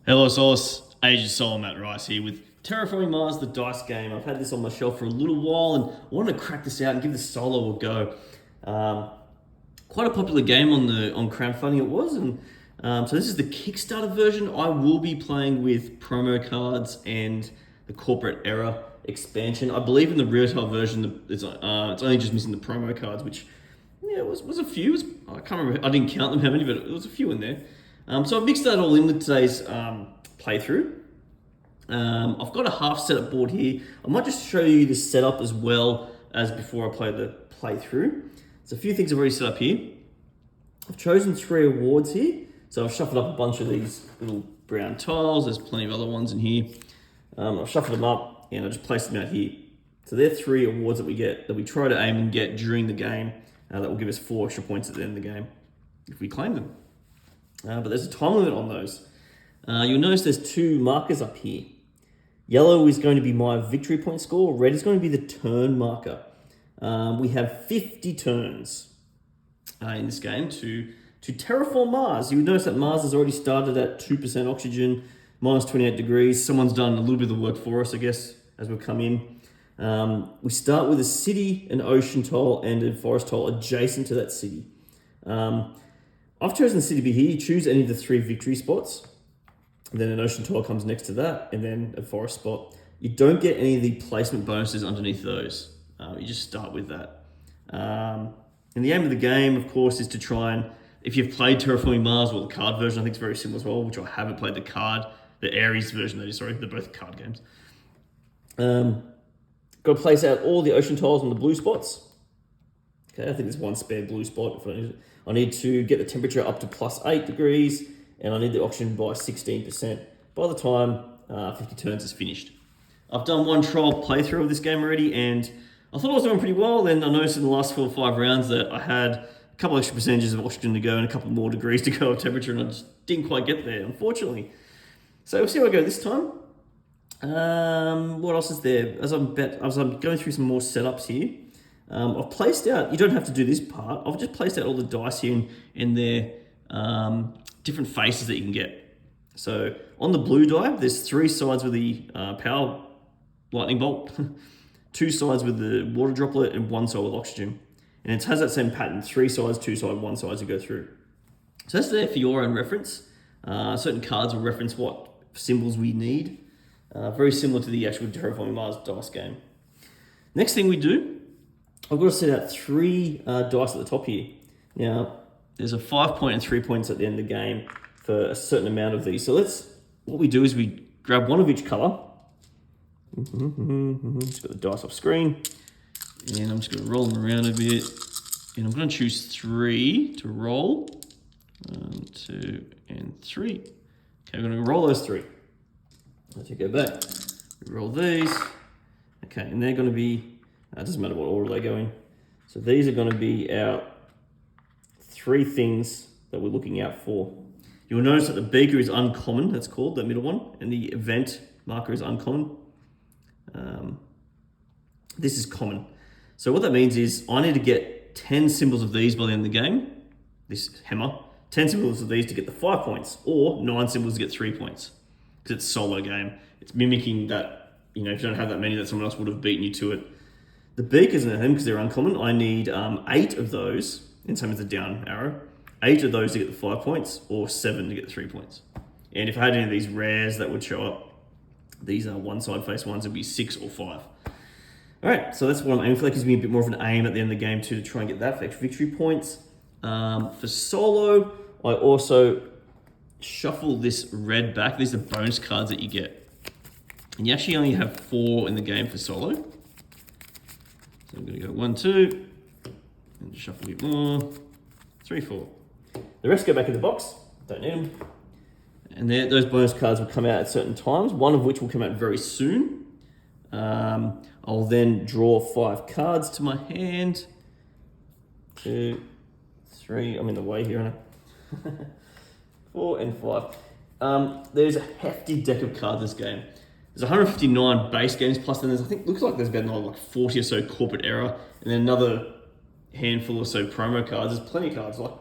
Hello, Soloists. Aged Soul Matt Rice here with Terraforming Mars, the dice game. I've had this on my shelf for a little while and I wanted to crack this out and give the solo a go. Quite a popular game on crowdfunding it was, and so this is the Kickstarter version. I will be playing with promo cards and the corporate era expansion. I believe in the retail version it's only just missing the promo cards, which was a few. I can't remember. I didn't count them how many, but it was a few in there. So I've mixed that all in with today's playthrough. I've got a half setup board here. I might just show you the setup as well as before I play the playthrough. There's a few things I've already set up here. I've chosen 3 awards here. So I've shuffled up a bunch of these little brown tiles. There's plenty of other ones in here. I've shuffled them up and I just placed them out here. So they're 3 awards that we get, that we try to aim and get during the game. That will give us 4 extra points at the end of the game if we claim them. But there's a time limit on those. You'll notice there's 2 markers up here. Yellow is going to be my victory point score. Red is going to be the turn marker. We have 50 turns in this game to terraform Mars. You would notice that Mars has already started at 2% oxygen, minus 28 degrees. Someone's done a little bit of the work for us, I guess, as we've come in. We start with a city, an ocean tile, and a forest tile adjacent to that city. I've chosen the city to be here. You choose any of the 3 victory spots. And then an ocean tile comes next to that, and then a forest spot. You don't get any of the placement bonuses underneath those. You just start with that. And the aim of the game, of course, is to try and, if you've played Terraforming Mars, or the card version, I think it's very similar as well, which I haven't played the Ares version, that is, sorry, they're both card games. Got to place out all the ocean tiles on the blue spots. Okay, I think there's 1 spare blue spot. I need to get the temperature up to plus 8 degrees, and I need the oxygen by 16% by the time 50 turns is finished. I've done 1 trial playthrough of this game already, and I thought I was doing pretty well. Then I noticed in the last 4 or 5 rounds that I had a couple extra percentages of oxygen to go and a couple more degrees to go of temperature, and I just didn't quite get there, unfortunately. So we'll see how I go this time. What else is there? As I'm going through some more setups here, I've placed out, you don't have to do this part, I've just placed out all the dice here in their different faces that you can get. So on the blue die, there's 3 sides with the power lightning bolt, 2 sides with the water droplet, and 1 side with oxygen. And it has that same pattern, 3 sides, 2 sides, 1 side to go through. So that's there for your own reference. Certain cards will reference what symbols we need. Very similar to the actual Terraforming Mars dice game. Next thing we do, I've got to set out 3 dice at the top here. Now, there's a 5 point and 3 points at the end of the game for a certain amount of these. So what we do is we grab 1 of each color. Just got the dice off screen. And I'm just going to roll them around a bit. And I'm going to choose 3 to roll. 1, 2, and 3. Okay, we're going to roll those 3. Let's go back. We roll these. Okay, and they're going to be, it doesn't matter what order they go in. So these are going to be our 3 things that we're looking out for. You'll notice that the beaker is uncommon, that's called, that middle one, and the event marker is uncommon. This is common. So what that means is I need to get 10 symbols of these by the end of the game, this hammer, 10 symbols of these to get the 5 points, or 9 symbols to get 3 points. Because it's a solo game. It's mimicking that, if you don't have that many, that someone else would have beaten you to it. The beakers and them, because they're uncommon, I need 8 of those, and same as the down arrow, 8 of those to get the 5 points, or 7 to get the 3 points. And if I had any of these rares that would show up, these are 1 side face ones, it'd be 6 or 5. All right, so that's what I'm aiming for. That gives me a bit more of an aim at the end of the game too, to try and get that for extra victory points. For solo, I also shuffle this red back. These are bonus cards that you get. And you actually only have 4 in the game for solo. So I'm going to go 1, 2, and shuffle a bit more. 3, 4. The rest go back in the box. Don't need them. And those bonus cards will come out at certain times, one of which will come out very soon. I'll then draw 5 cards to my hand. 2, 3, I'm in the way here, aren't I? 4 and 5. There's a hefty deck of cards this game. There's 159 base games, plus then looks like there's about another 40 or so corporate era, and then another handful or so promo cards. There's plenty of cards, like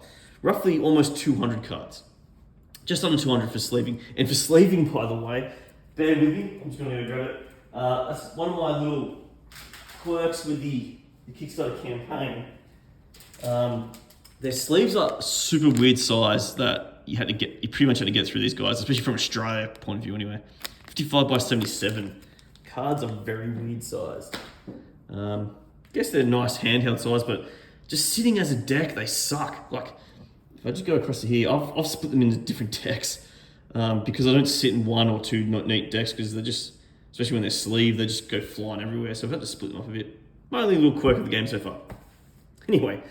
roughly almost 200 cards. Just under 200 for sleeving. And for sleeving, by the way, bear with me, I'm just going to go grab it. That's one of my little quirks with the Kickstarter campaign. Their sleeves are super weird size that you pretty much had to get through these guys, especially from Australia point of view anyway. 55 by 77. Cards are very weird sized. Guess they're nice handheld size, but just sitting as a deck, they suck. Like, if I just go across to here, I've split them into different decks because I don't sit in one or two neat decks because they're just, especially when they're sleeved, they just go flying everywhere. So I've had to split them off a bit. My only little quirk of the game so far. Anyway,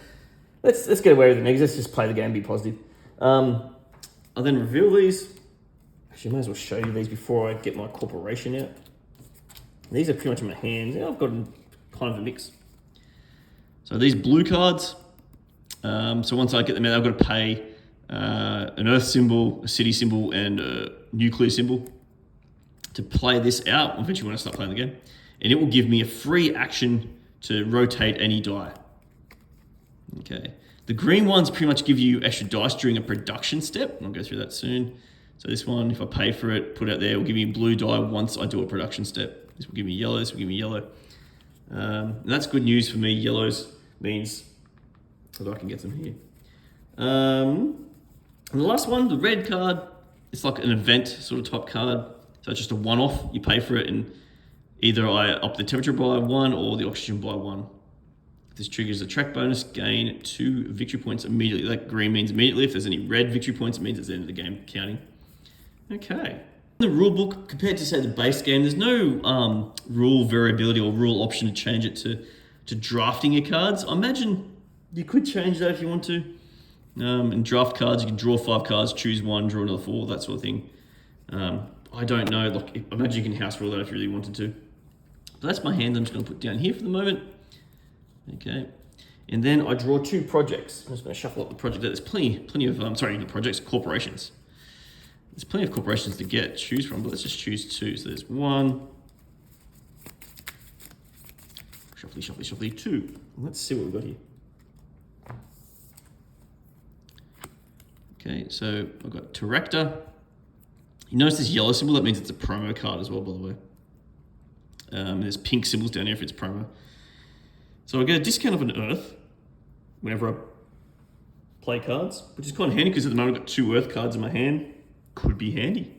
let's get away with the negatives. Let's just play the game, be positive. I'll then reveal these. Actually, I might as well show you these before I get my corporation out. These are pretty much in my hands. Yeah, I've got kind of a mix. So these blue cards, so once I get them out, I've got to pay an earth symbol, a city symbol, and a nuclear symbol to play this out eventually when I start playing the game. And it will give me a free action to rotate any die. Okay. The green ones pretty much give you extra dice during a production step. I'll go through that soon. So this one, if I pay for it, put it out there, it will give me blue die once I do a production step. This will give me yellow, this will give me yellow. And that's good news for me. Yellows means that I can get them here. And the last one, the red card, it's like an event sort of type card. So it's just a one-off. You pay for it and either I up the temperature by 1 or the oxygen by 1. This triggers a track bonus, gain 2 victory points immediately. That green means immediately. If there's any red victory points, it means it's the end of the game counting. Okay. In the rule book, compared to say the base game, there's no rule variability or rule option to change it to drafting your cards. I imagine you could change that if you want to. In draft cards, you can draw 5 cards, choose 1, draw another 4, that sort of thing. I don't know. Like, I imagine you can house rule that if you really wanted to. But that's my hand I'm just going to put down here for the moment. Okay. And then I draw 2 projects. I'm just going to shuffle up the project. There's plenty of, not projects, corporations. There's plenty of corporations to choose from, but let's just choose 2. So there's 1. Shuffly, 2. Let's see what we've got here. Okay, so I've got Director. You notice this yellow symbol? That means it's a promo card as well, by the way. There's pink symbols down here if it's promo. So I get a discount of an Earth whenever I play cards, which is kind of handy because at the moment I've got 2 Earth cards in my hand. Could be handy.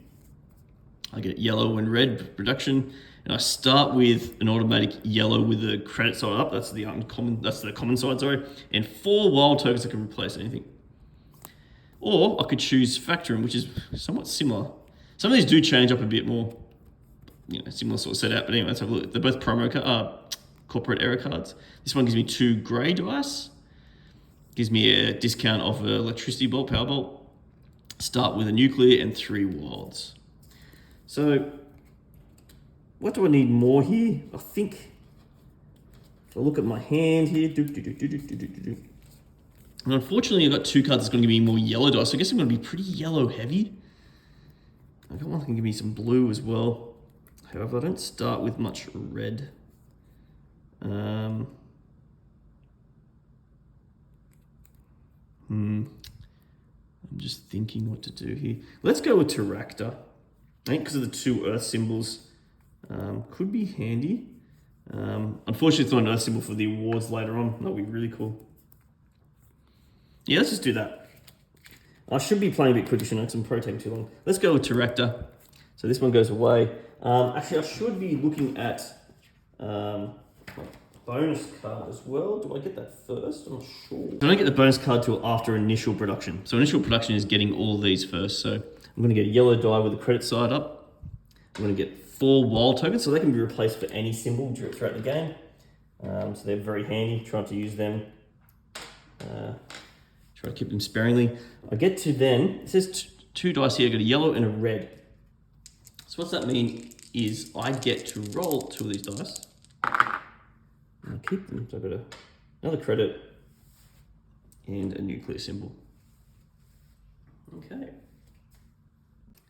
I get yellow and red production, and I start with an automatic yellow with the credit side up. That's the uncommon. That's the common side, sorry. And 4 wild tokens that can replace anything. Or I could choose Factorum, which is somewhat similar. Some of these do change up a bit more, similar sort of setup. But anyway, let's have a look. They're both corporate era cards. This one gives me 2 grey dice. Gives me a discount of an electricity bolt, power bolt. Start with a nuclear and 3 wilds. So, what do I need more here? I think, if I look at my hand here, and unfortunately I've got 2 cards that's going to give me more yellow dice, so I guess I'm going to be pretty yellow heavy. I've got one that can give me some blue as well. However, I don't start with much red. I'm just thinking what to do here. Let's go with Terractor. I think because of the 2 Earth symbols, could be handy. Unfortunately, it's not an Earth symbol for the awards later on. That would be really cool. Yeah, let's just do that. I should be playing a bit quicker, shouldn't I? Because I'm probably taking too long. Let's go with Terractor. So this one goes away. Actually, I should be looking at bonus card as well. Do I get that first? I'm not sure. I don't get the bonus card till after initial production. So initial production is getting all these first. So I'm going to get a yellow die with the credit side up. I'm going to get 4 wild tokens, so they can be replaced for any symbol throughout the game. So they're very handy. Trying to use them. Try to keep them sparingly. I get to then, it says 2 dice here. I got a yellow and a red. So what's that mean is I get to roll 2 of these dice. I'll keep them. So I've got another credit and a nuclear symbol. Okay.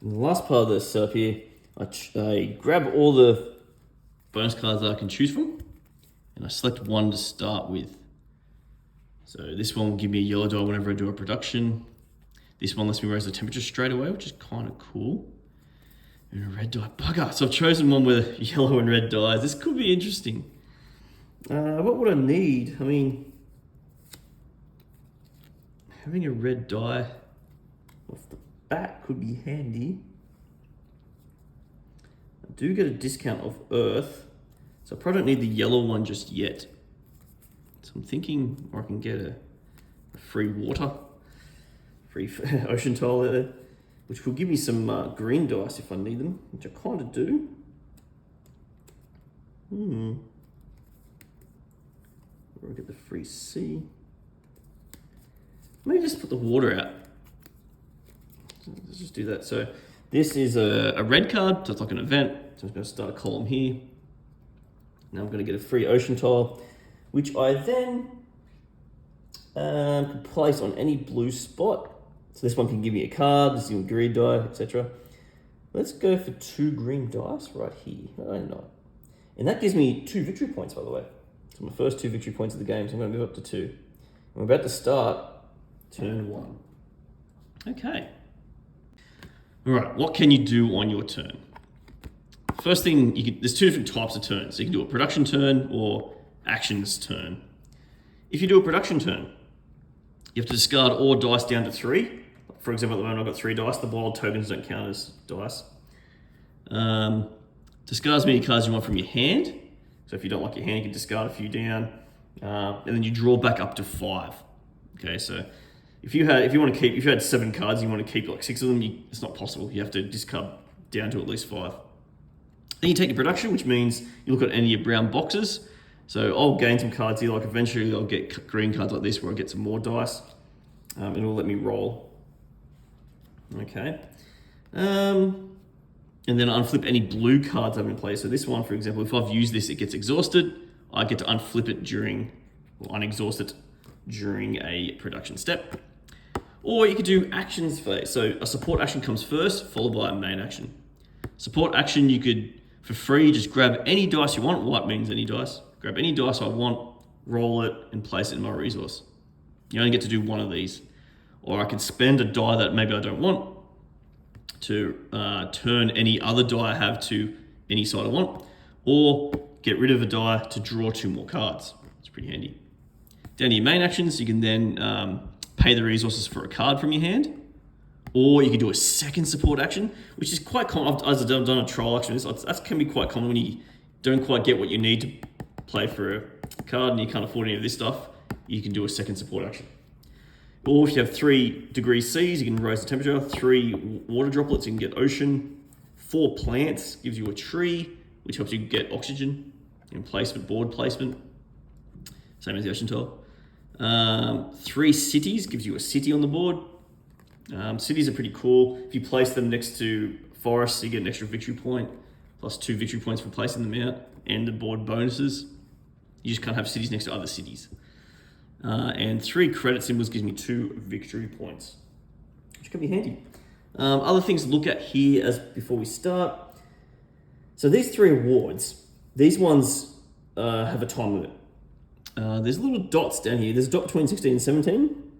And the last part of the setup here, I grab all the bonus cards that I can choose from, and I select 1 to start with. So this one will give me a yellow die whenever I do a production. This one lets me raise the temperature straight away, which is kind of cool. And a red die, bugger. So I've chosen one with yellow and red dies. This could be interesting. What would I need? I mean, having a red die off the bat could be handy. I do get a discount off Earth, so I probably don't need the yellow one just yet. So I'm thinking I can get a free water, free ocean tile there, which will give me some green dice if I need them, which I kind of do. Or I'll get the free sea. Maybe just put the water out. Let's just do that. So this is a red card, so it's like an event. So I'm going to start a column here. Now I'm going to get a free ocean tile, which I then can place on any blue spot. So this one can give me a card, this is a green die, etc. Let's go for 2 green dice right here. Why not? And that gives me 2 victory points, by the way. So my first 2 victory points of the game, so I'm going to move up to 2. I'm about to start turn 1. Okay. All right, what can you do on your turn? First thing, there's 2 different types of turns. So you can do a production turn or actions turn. If you do a production turn, you have to discard all dice down to 3. For example, at the moment I've got 3 dice. The wild tokens don't count as dice. Discard as many cards you want from your hand. So if you don't like your hand, you can discard a few down. And then you draw back up to 5. Okay, so if you had 7 cards and you want to keep like 6 of them, it's not possible. You have to discard down to at least 5. Then you take your production, which means you look at any of your brown boxes. So I'll gain some cards here, like eventually I'll get green cards like this where I get some more dice. And it'll let me roll. Okay. And then unflip any blue cards I have in play. So this one, for example, if I've used this, it gets exhausted. I get to unflip it unexhaust it during a production step. Or you could do actions phase. So a support action comes first, followed by a main action. Support action, you could, for free, just grab any dice you want. White means any dice. Grab any dice I want, roll it, and place it in my resource. You only get to do one of these. Or I can spend a die that maybe I don't want to turn any other die I have to any side I want. Or get rid of a die to draw 2 more cards. It's pretty handy. Down to your main actions, you can then pay the resources for a card from your hand. Or you can do a second support action, which is quite common. I've done a trial action. That can be quite common when you don't quite get what you need to play for a card and you can't afford any of this stuff. You can do a second support action. Or if you have 3 degrees C's, you can raise the temperature. 3 water droplets, you can get ocean. 4 plants gives you a tree, which helps you get oxygen and placement, board placement. Same as the ocean tile. 3 cities gives you a city on the board. Cities are pretty cool. If you place them next to forests, you get an extra victory point, plus 2 victory points for placing them out, and the board bonuses. You just can't have cities next to other cities. And 3 credit symbols gives me 2 victory points, which can be handy. Other things to look at here before we start. So these 3 awards, these ones have a time limit. There's little dots down here. There's a dot between 16 and 17.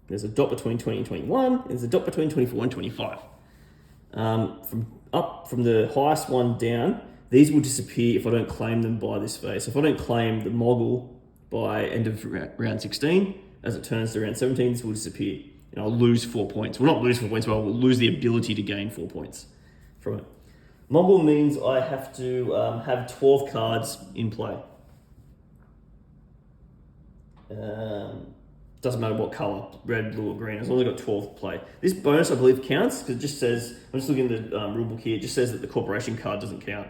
There's a dot between 20 and 21. And there's a dot between 24 and 25. From the highest one down, these will disappear if I don't claim them by this phase. So if I don't claim the mogul by end of round 16, as it turns to round 17, this will disappear. And I'll lose 4 points. Well, not lose 4 points, but I will lose the ability to gain 4 points from it. Mogul means I have to have 12 cards in play. Doesn't matter what colour, red, blue or green, as long as I've got 12 to play. This bonus I believe counts, because it just says, I'm just looking at the rulebook here, it just says that the corporation card doesn't count.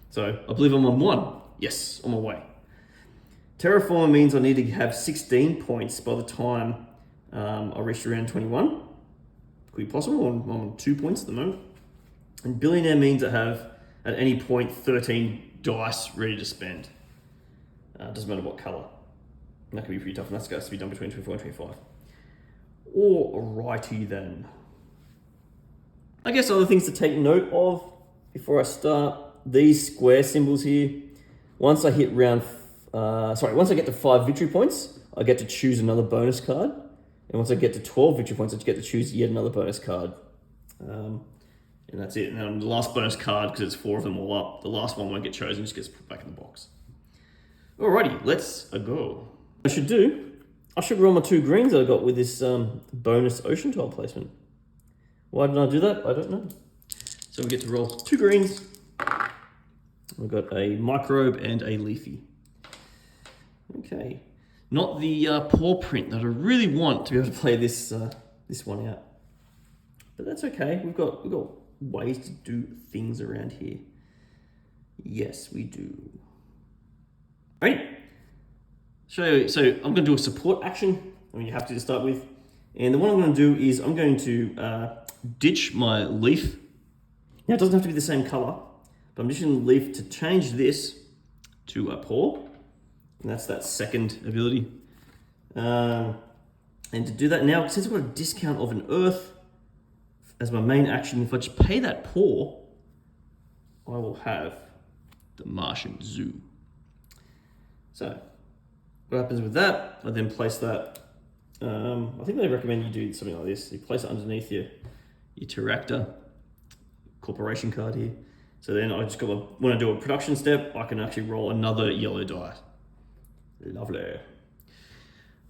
So I believe I'm on 1. Yes, on my way. Terraform means I need to have 16 points by the time I reach round 21. Could be possible, I'm on 2 points at the moment. And billionaire means I have, at any point, 13 dice ready to spend. Doesn't matter what colour. And that can be pretty tough, and that's got to be done between 24 and 25. Alrighty then. I guess other things to take note of before I start, these square symbols here, once I get to 5 victory points, I get to choose another bonus card. And once I get to 12 victory points, I get to choose yet another bonus card. And that's it. And then on the last bonus card, because it's 4 of them all up, the last one won't get chosen, just gets put back in the box. Alrighty, let's go. I should roll my 2 greens that I got with this bonus ocean tile placement. Why didn't I do that? I don't know. So we get to roll 2 greens. We've got a microbe and a leafy. Okay. Not the paw print that I really want to be able to play this this one out. But that's okay. We've got ways to do things around here. Yes, we do. Right. So I'm going to do a support action. I mean, you have to start with. And the one I'm going to do is I'm going to ditch my leaf. Now, it doesn't have to be the same color, but I'm ditching the leaf to change this to a paw. And that's that second ability. And to do that now, since I've got a discount of an earth as my main action, if I just pay that paw, I will have the Martian Zoo. So, what happens with that? I then place that. I think they recommend you do something like this. You place it underneath your Terractor corporation card here. So then I just when I do a production step, I can actually roll another yellow die. Lovely.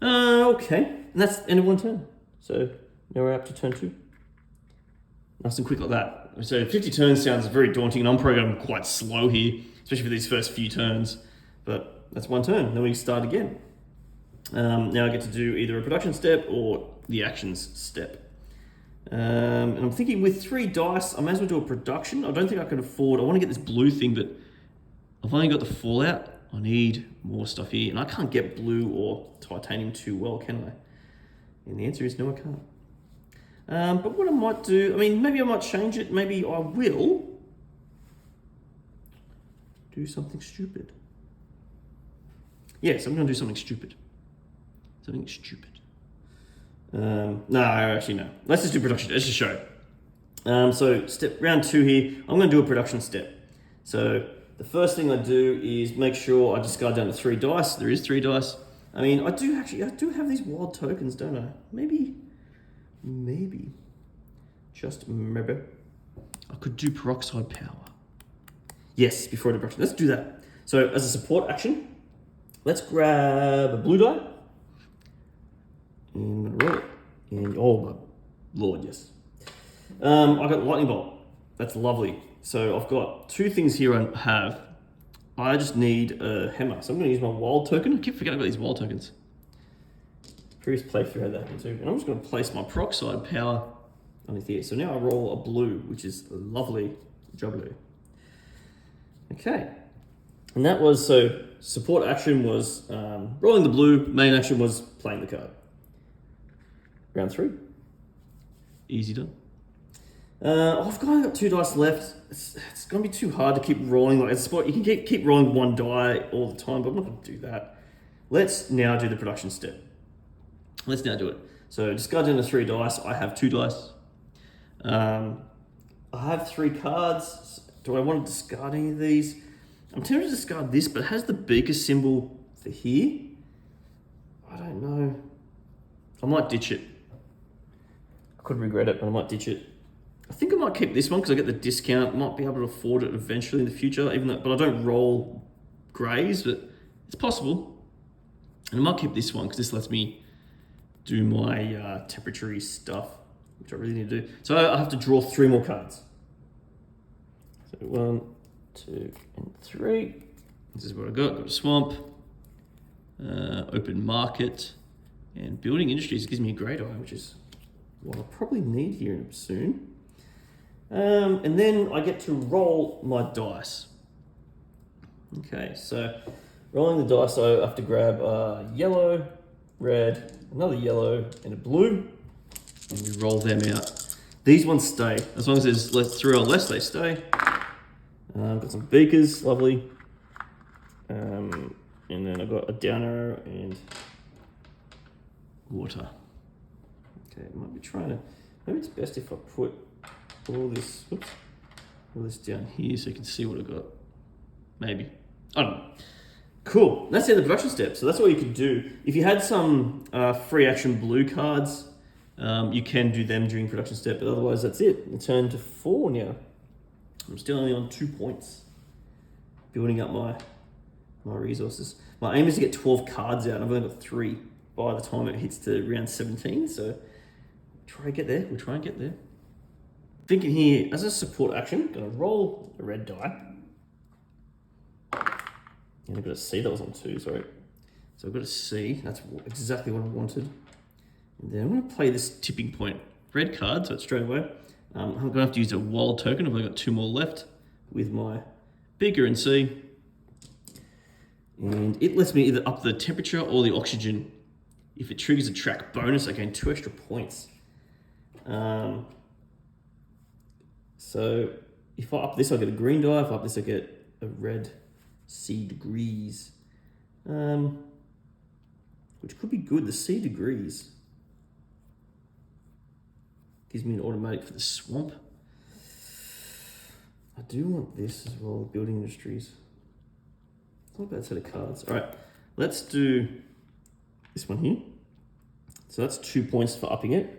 Okay, and that's the end of one turn. So now we're up to turn 2. Nice and quick like that. So 50 turns sounds very daunting, and I'm programming quite slow here, especially for these first few turns. But that's one turn. Then we start again. Now I get to do either a production step or the actions step. And I'm thinking with 3 dice, I may as well do a production. I don't think I can afford. I want to get this blue thing, but I've only got the fallout. I need more stuff here, and I can't get blue or titanium too well, can I? And the answer is no, I can't. But what I might do, I mean, maybe I might change it. Maybe I will do something stupid. Yes, I'm going to do something stupid. Something stupid. No, actually no. Let's just do production. Let's just show. So round 2 here, I'm going to do a production step. So the first thing I do is make sure I discard down to 3 dice. There is 3 dice. I mean, I do have these wild tokens, don't I? Maybe. Just maybe. I could do peroxide power. Yes, before I do production. Let's do that. So as a support action, let's grab a blue die. And I'm gonna roll it. And oh my lord, yes. I got lightning bolt. That's lovely. So I've got 2 things here I have. I just need a hammer. So I'm going to use my wild token. I keep forgetting about these wild tokens. Previous playthrough had that one too. And I'm just going to place my peroxide power underneath here. So now I roll a blue, which is a lovely juggalo. Okay. And that was, so support action was rolling the blue. Main action was playing the card. Round 3. Easy done. I've only got 2 dice left. It's going to be too hard to keep rolling like a spot. You can keep rolling 1 die all the time, but I'm not going to do that. Let's now do the production step. Let's now do it. So discard down to 3 dice. I have 2 dice. I have 3 cards. Do I want to discard any of these? I'm tempted to discard this, but it has the beaker symbol for here. I don't know. I might ditch it. I could regret it, but I might ditch it. I think I might keep this one because I get the discount. Might be able to afford it eventually in the future, but I don't roll greys, but it's possible. And I might keep this one because this lets me do my temperature stuff, which I really need to do. So I have to draw 3 more cards. So 1, 2, and 3. This is what I got. Got a swamp, open market, and building industries. It gives me a great eye, which is what I'll probably need here soon. And then I get to roll my dice. Okay, so rolling the dice, I have to grab a yellow, red, another yellow, and a blue, and we roll them out. These ones stay. As long as there's 3 or less, they stay. Got some beakers, lovely. And then I've got a down arrow and water. Okay, I might be trying to, maybe it's best if I put all this down here so you can see what I got. Maybe. I don't know. Cool. That's the end of the production step. So that's what you could do. If you had some free action blue cards, you can do them during production step, but otherwise that's it. It's turned to 4 now. I'm still only on 2 points. Building up my resources. My aim is to get 12 cards out, and I've only got 3 by the time it hits to round 17, so try and get there. We'll try and get there. Thinking here, as a support action, gonna roll a red die. And I've got a C, that was on 2, sorry. So I've got a C, that's exactly what I wanted. And then I'm gonna play this tipping point red card, so it's straight away. I'm gonna have to use a wild token. I've only got 2 more left with my beaker and C. And it lets me either up the temperature or the oxygen. If it triggers a track bonus, I gain 2 extra points. So if I up this, I get a green die. If I up this, I get a red C degrees. Which could be good, the C degrees. Gives me an automatic for the swamp. I do want this as well, building industries. Not a bad set of cards. All right, let's do this one here. So that's 2 points for upping it.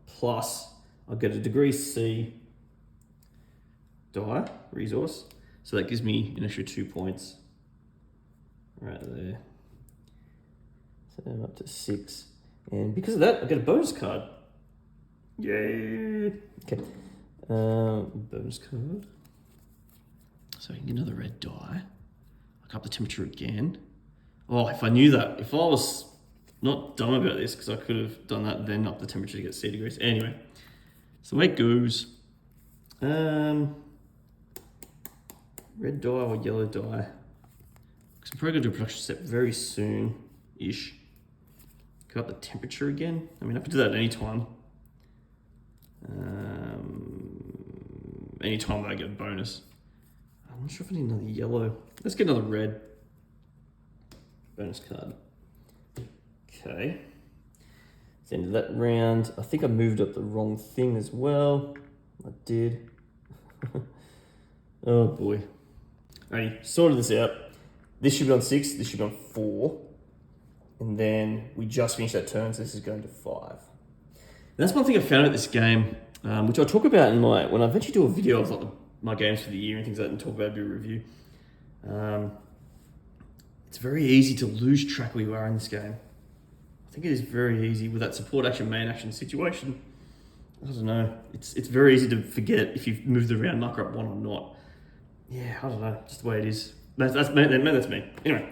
Plus, I'll get a degree C die resource. So that gives me an extra 2 points right there. So I'm up to 6. And because of that, I get a bonus card. Yay! Okay. Bonus card. So I can get another red die. I'll up the temperature again. Oh, if I knew that. If I was not dumb about this, because I could have done that, then up the temperature to get C degrees. Anyway, so the way it goes. Red die or yellow die. Because I'm probably going to do a production step very soon-ish. Go up the temperature again. I mean, I could do that at any time. Any time that I get a bonus. I'm not sure if I need another yellow. Let's get another red. Bonus card. Okay. It's the end of that round. I think I moved up the wrong thing as well. I did. Oh boy. Alrighty, sorted this out. This should be on 6, this should be on 4. And then we just finished that turn, so this is going to 5. And that's one thing I found about this game, which I'll talk about in when I eventually do a video of like my games for the year and things like that and talk about, do a review. It's very easy to lose track where you are in this game. I think it is very easy with that support action, main action situation. I don't know. It's very easy to forget if you've moved around marker up 1 or not. Yeah, I don't know. Just the way it is. That's me. Anyway,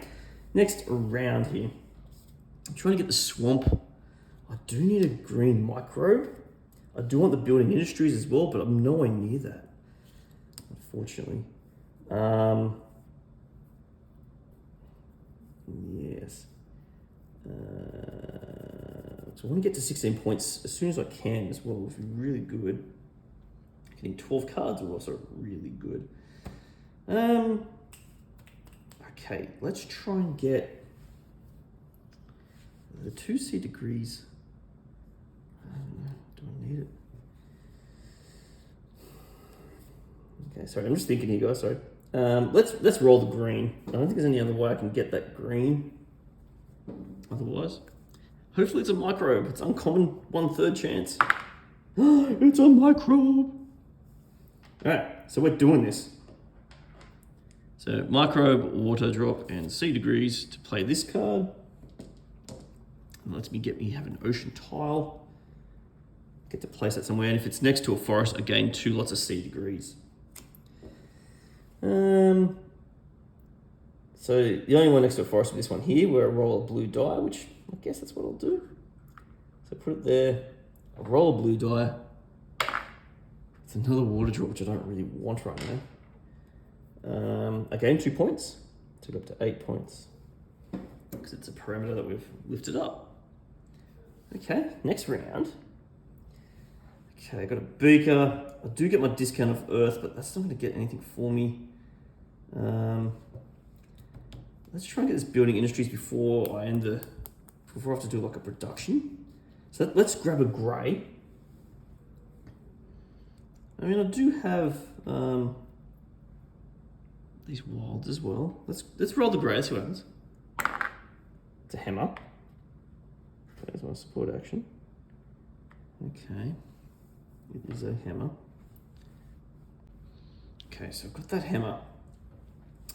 next round here. I'm trying to get the swamp. I do need a green microbe. I do want the building industries as well, but I'm nowhere near that, unfortunately. Yes. So I want to get to 16 points as soon as I can as well, which would be really good. Getting 12 cards are also really good. Okay, let's try and get the 2 C degrees. I don't know, do I need it? Okay, sorry, I'm just thinking here, guys, sorry. Let's roll the green. I don't think there's any other way I can get that green. Otherwise, hopefully it's a microbe. It's uncommon, 1/3 chance. It's a microbe. All right, so we're doing this. So microbe, water drop, and C degrees to play this card. And lets me have an ocean tile. Get to place that somewhere, and if it's next to a forest, I gain 2 lots of C degrees. So the only one next to a forest is this one here, where I roll a blue die, which I guess that's what I'll do. So put it there, I'll roll a blue die. It's another water drop, which I don't really want right now. I gain 2 points, took up to 8 points, because it's a parameter that we've lifted up. Okay, next round. Okay, I got a beaker. I do get my discount of earth, but that's not going to get anything for me. Let's try and get this building industries before I have to do like a production. So let's grab a grey. I mean, I do have these wilds as well. Let's roll the grey, let's see what happens. It's a hammer. There's my support action. Okay. It is a hammer. Okay, so I've got that hammer.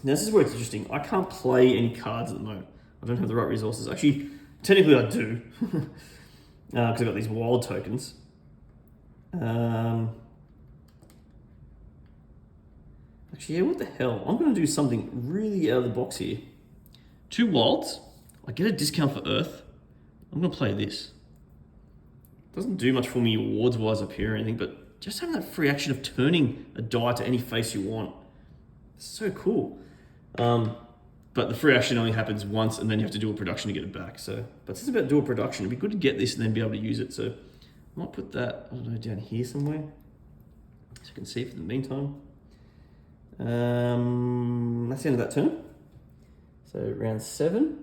Now this is where it's interesting. I can't play any cards at the moment. I don't have the right resources. Actually, technically I do. Because I've got these wild tokens. Actually, yeah, what the hell? I'm going to do something really out of the box here. 2 wilds. I get a discount for Earth. I'm going to play this. Doesn't do much for me awards-wise up here or anything, but just having that free action of turning a die to any face you want. It's so cool. But the free action only happens once, and then you have to do a production to get it back. So, but since it's about dual production, it'd be good to get this and then be able to use it. So I might put that, I don't know, down here somewhere, so you can see for the meantime. That's the end of that turn. So round 7.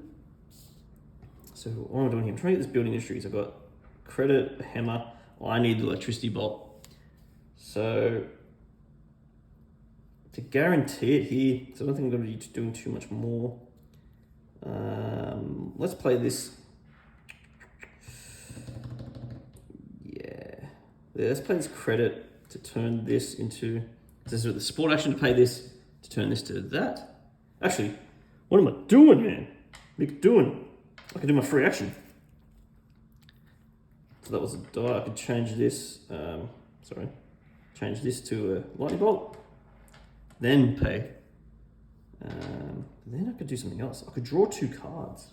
So what am I doing here? I'm trying to get this building industries. I've got credit, a hammer. I need the electricity bolt. So to guarantee it here, so I don't think I'm going to be doing too much more. Let's play this. Yeah, let's play this credit to turn this into. This is the support action to pay this to turn this to that. Actually, what am I doing, man? What am I doing? I can do my free action. So that was a die. I could change this. Change this to a lightning bolt. Then pay. Then I could do something else. I could draw 2 cards.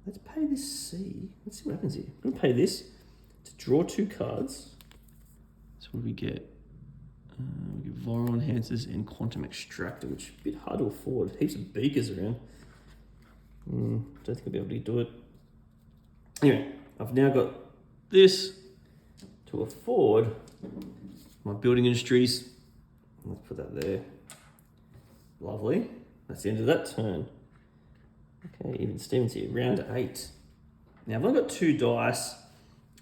Let's pay this C. Let's see what happens here. I'm going to pay this to draw 2 cards. So what do we get? We get Viral Enhancers and Quantum Extractor, which is a bit hard to afford. Heaps of beakers around. Don't think I'll be able to do it. Anyway, I've now got this to afford my building industries. Let's put that there. Lovely. That's the end of that turn. Okay, even Steven's here. Round 8. Now I've only got 2 dice.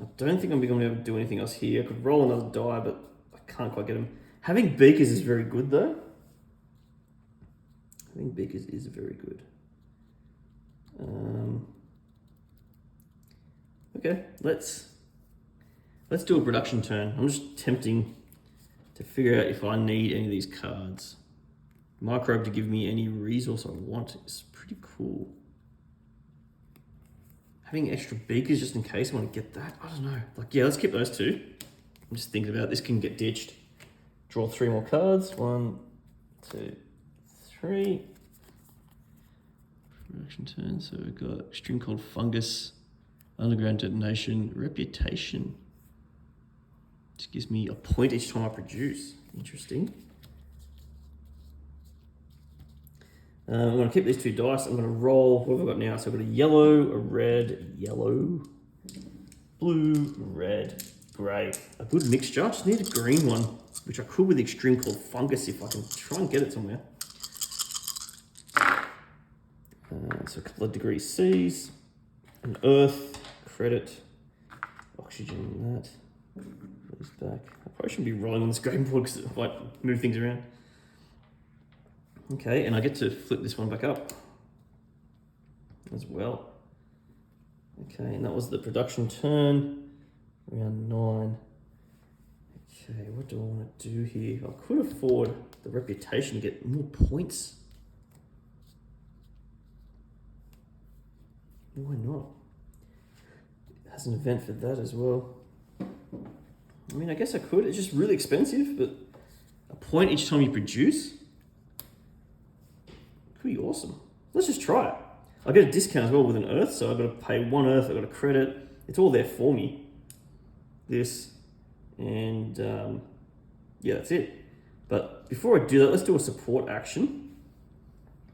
I don't think I'm going to be able to do anything else here. I could roll another die, but I can't quite get them. Having beakers is very good though. Having beakers is very good. Okay, let's do a production turn. I'm just attempting to figure out if I need any of these cards. Microbe to give me any resource I want is pretty cool. Having extra beakers just in case I want to get that. I don't know. Like, yeah, let's keep those 2. I'm just thinking about this can get ditched. Draw 3 more cards. 1, 2, 3. Production turn. So we've got extreme cold fungus, underground detonation, reputation. Just gives me a point each time I produce. Interesting. I'm going to keep these 2 dice. I'm going to roll. What have I got now? So I've got a yellow, a red, yellow, blue, red, grey. A good mixture. I just need a green one, which I could with extreme cold fungus if I can try and get it somewhere. So a couple of degree C's, an earth, credit, oxygen, that. Put this back. I probably shouldn't be rolling on this game board because it might move things around. Okay, and I get to flip this one back up as well. Okay, and that was the production turn, round 9. Okay, what do I want to do here? I could afford the reputation to get more points. Why not? It has an event for that as well. I mean, I guess I could. It's just really expensive, but a point each time you produce could be awesome. Let's just try it. I get a discount as well with an earth, so I've got to pay 1 earth, I've got a credit. It's all there for me. This, and yeah, that's it. But before I do that, let's do a support action.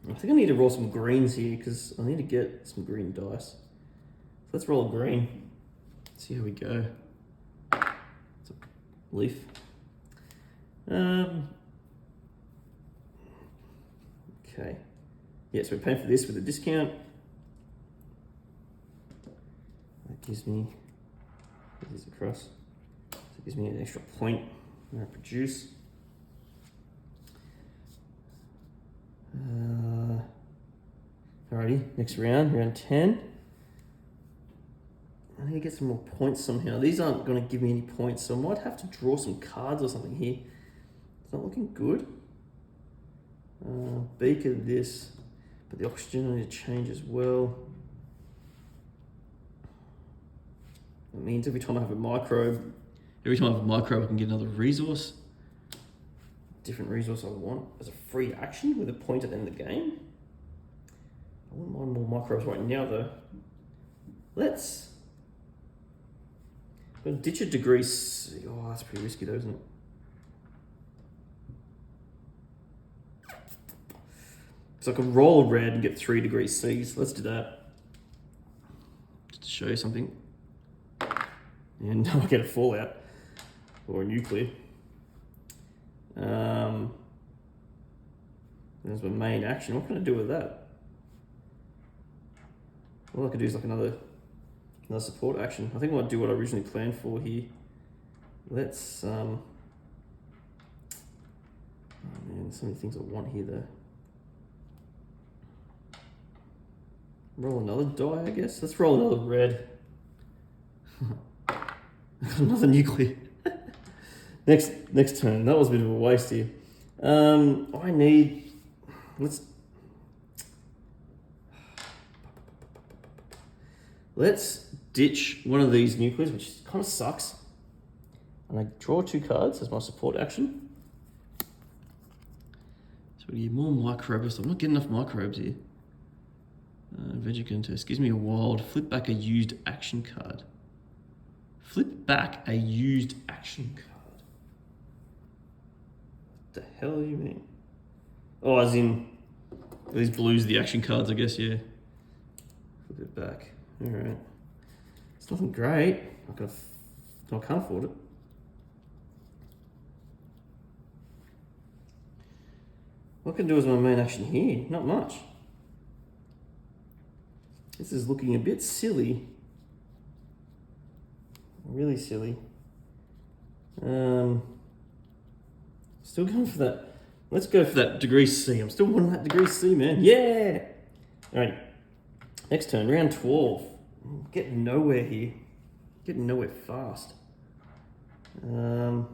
I think I need to roll some greens here because I need to get some green dice. So let's roll a green. See how we go. It's a leaf. Okay. Yeah, so we're paying for this with a discount. That gives me, this across. So it gives me an extra point when I produce. Alrighty, next round, round 10. I need to get some more points somehow. These aren't going to give me any points, so I might have to draw some cards or something here. It's not looking good. Beaker this, but the oxygen I need to change as well. That means every time I have a microbe, I can get another resource. Different resource I want as a free action with a point at the end of the game. I wouldn't mind more microbes right now though. I'm going to ditch a degree C. Oh, that's pretty risky though, isn't it? So I can roll a red and get 3 degree C's. Let's do that. Just to show you something. And I'll get a fallout or a nuclear. There's my main action. What can I do with that? All I could do is like another support action. I think I might do what I originally planned for here. Let's oh man, there's so many things I want here though. Roll another die, I guess. Let's roll another red. Another nuclear. Next turn. That was a bit of a waste here. Let's ditch one of these nuclears, which kind of sucks. And I draw 2 cards as my support action. So we need more microbes. I'm not getting enough microbes here. Veggie contest gives me a wild. Flip back a used action card. Flip back a used action card. What the hell do you mean? Oh, as in these blues, the action cards, I guess, yeah. Flip it back. Alright. It's nothing great. I can't afford it. What I can do as my main action here? Not much. This is looking a bit silly. Really silly. Still going for that. Let's go for that degree C. I'm still wanting that degree C, man. Yeah! Alright. Next turn, round 12. I'm getting nowhere here. Getting nowhere fast. Getting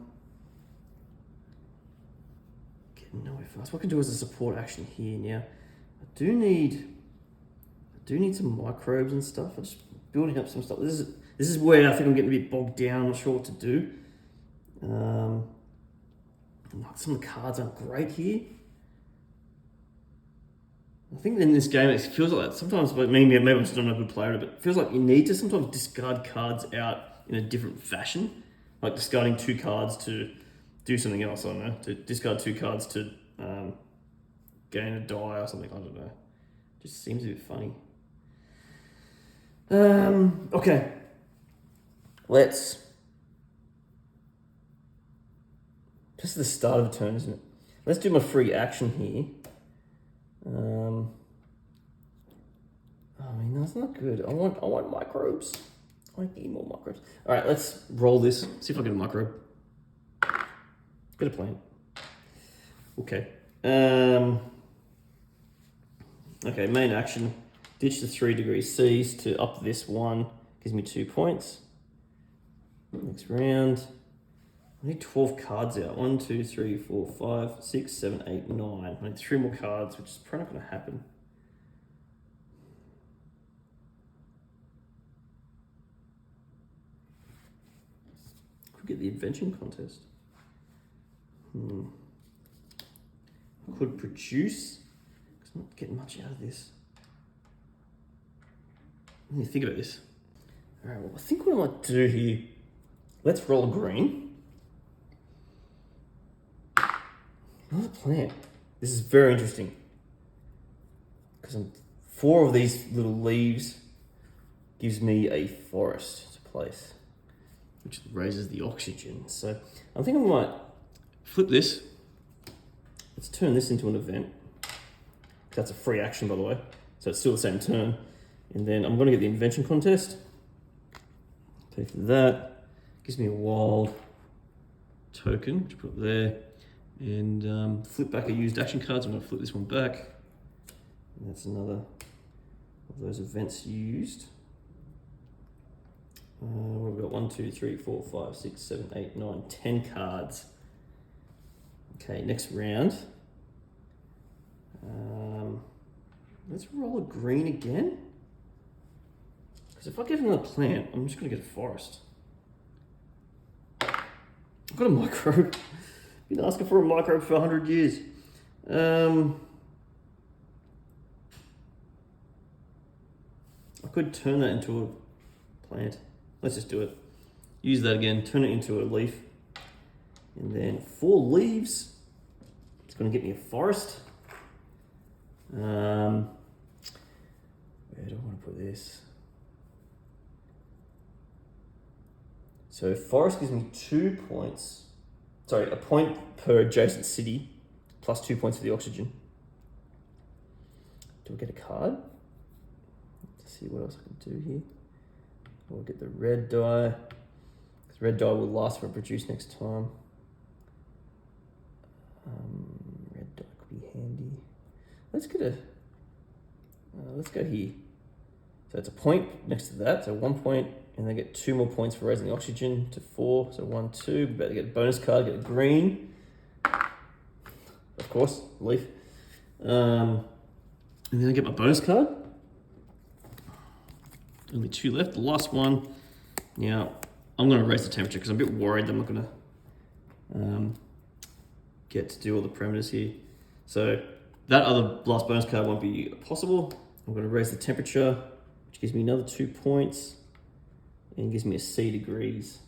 nowhere fast. What I can do as a support action here now. I do need some microbes and stuff. I'm just building up some stuff. This is where I think I'm getting a bit bogged down. I'm not sure what to do. Some of the cards aren't great here. I think in this game it feels like that. Sometimes, maybe I'm just not a good player, but it feels like you need to sometimes discard cards out in a different fashion. Like discarding 2 cards to do something else, I don't know. To discard 2 cards to gain a die or something, I don't know. Just seems a bit funny. Okay. This is the start of the turn, isn't it? Let's do my free action here. I mean, that's not good. I want microbes. I need more microbes. All right, let's roll this. See if I get a microbe. Get a plant. Okay. Okay, main action. Ditch the 3 degree C's to up this one. Gives me 2 points. Next round. I need 12 cards out. 1, 2, 3, 4, 5, 6, 7, 8, 9. I need 3 more cards, which is probably not going to happen. Could get the invention contest. Could produce. Because I'm not getting much out of this. Let me think about this. All right, well, I think what I might do here, let's roll green. Another plant. This is very interesting. Because 4 of these little leaves gives me a forest to place, which raises the oxygen. So I think I might flip this. Let's turn this into an event. That's a free action, by the way. So it's still the same turn. And then I'm going to get the invention contest. Pay for that. Gives me a wild token, which I put there. And flip back a used action card. So I'm going to flip this one back. And that's another of those events used. We've got 1, 2, 3, 4, 5, 6, 7, 8, 9, 10 cards. Okay, next round. Let's roll a green again. Because if I get another plant, I'm just going to get a forest. I've got a microbe. Been asking for a microbe for 100 years. I could turn that into a plant. Let's just do it. Use that again, turn it into a leaf. And then 4 leaves. It's going to get me a forest. Where do I want to put this? So forest gives me 2 points. Sorry, a point per adjacent city, plus 2 points for the oxygen. Do I get a card? Let's see what else I can do here. I'll get the red die. Because red die will last when produced next time. Red die could be handy. Let's get a. Let's go here. So it's a point next to that. So 1 point, and they get 2 more points for raising the oxygen to 4. So 1, 2. Better get a bonus card. Get a green. Of course, leaf. And then I get my bonus card. Only 2 left. The last one. Now I'm going to raise the temperature because I'm a bit worried that I'm not going to get to do all the parameters here. So that other last bonus card won't be possible. I'm going to raise the temperature, which gives me another 2 points and gives me a C degrees.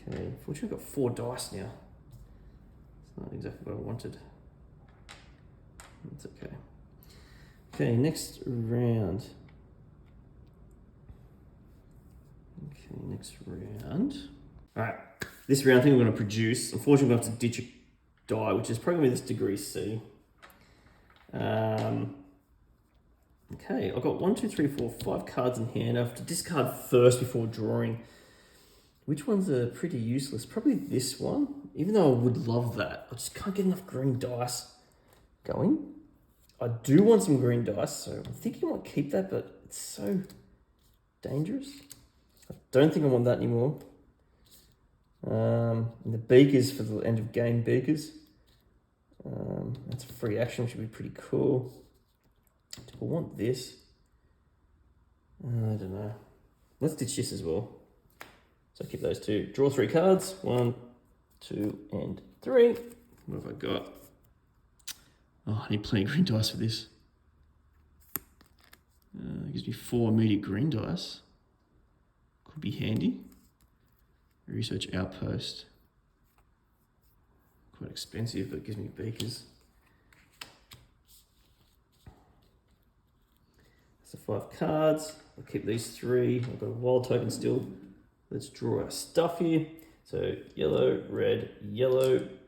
Okay, fortunately I've got 4 dice now. It's not exactly what I wanted. That's okay. Okay, next round. Okay, next round. All right, this round I think I'm going to produce. Unfortunately, I'm going to have to ditch a die, which is probably this degree C. Okay, I've got 1, 2, 3, 4, 5 cards in hand. I have to discard first before drawing. Which ones are pretty useless? Probably this one, even though I would love that. I just can't get enough green dice going. I do want some green dice, so I'm thinking I might keep that, but it's so dangerous. I don't think I want that anymore. And the beakers for the end of game beakers. That's a free action, which would be pretty cool. Do I want this? I don't know. Let's ditch this as well. So keep those 2. Draw 3 cards. 1, 2, and 3. What have I got? Oh, I need plenty of green dice for this. It gives me 4 immediate green dice. Could be handy. Research outpost. Quite expensive, but it gives me beakers. So 5 cards. I'll keep these 3. I've got a wild token still. Let's draw our stuff here. So yellow, red,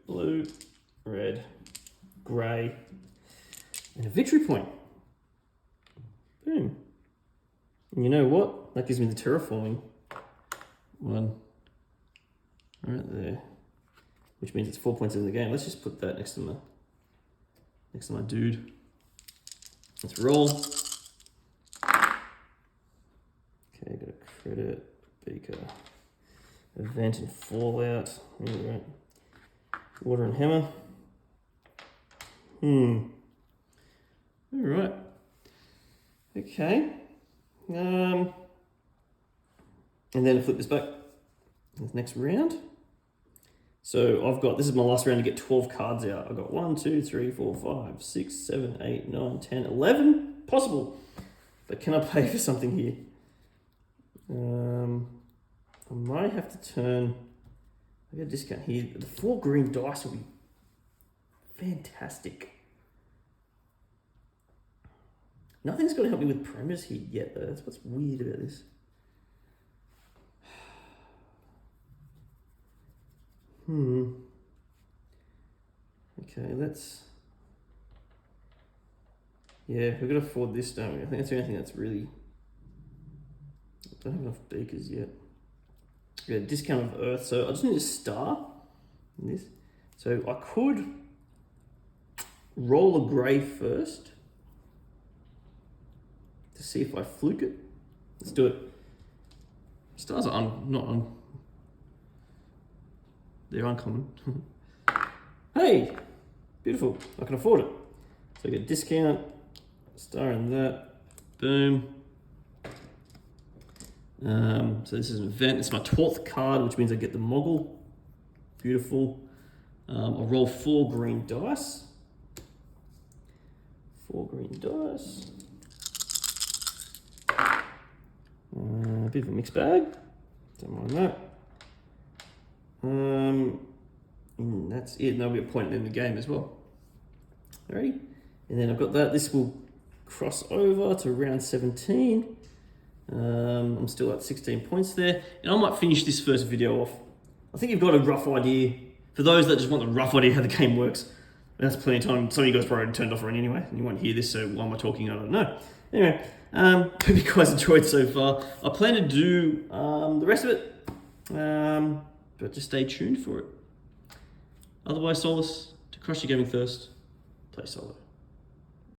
blue, red, grey, and a victory point. Boom. And you know what? That gives me the terraforming one right there, which means it's 4 points in the game. Let's just put that next to my dude. Let's roll. Okay, got a credit, beaker, event and fallout. All right. Water and hammer. All right. Okay. And then flip this back. Next round. So I've got, this is my last round to get 12 cards out. I've got 1, 2, 3, 4, 5, 6, 7, 8, 9, 10, 11. Possible. But can I pay for something here? I might have to turn, I get a discount here. The 4 green dice will be fantastic. Nothing's going to help me with parameters here yet, though. That's what's weird about this. Okay, let's... Yeah, we've got to afford this, don't we? I think that's the only thing that's really... I don't have enough beakers yet. We got a discount of Earth, so I just need a star in this. So I could roll a grey first. to see if I fluke it. Let's do it. Stars are they're uncommon. Hey, beautiful. I can afford it. So I get a discount, star in that, boom. So this is an event. It's my 12th card, which means I get the Moggle. Beautiful. I'll roll 4 green dice. 4 green dice. A bit of a mixed bag. Don't mind that. And that's it. And there'll be a point in the game as well. Alrighty. And then I've got that. This will cross over to round 17. I'm still at 16 points there. And I might finish this first video off. I think you've got a rough idea. For those that just want the rough idea how the game works, that's plenty of time. Some of you guys probably turned off already anyway, and you won't hear this, so why am I talking? I don't know. Anyway, hope you guys enjoyed so far. I plan to do the rest of it, but just stay tuned for it. Otherwise, Solace, to crush your gaming thirst, play solo.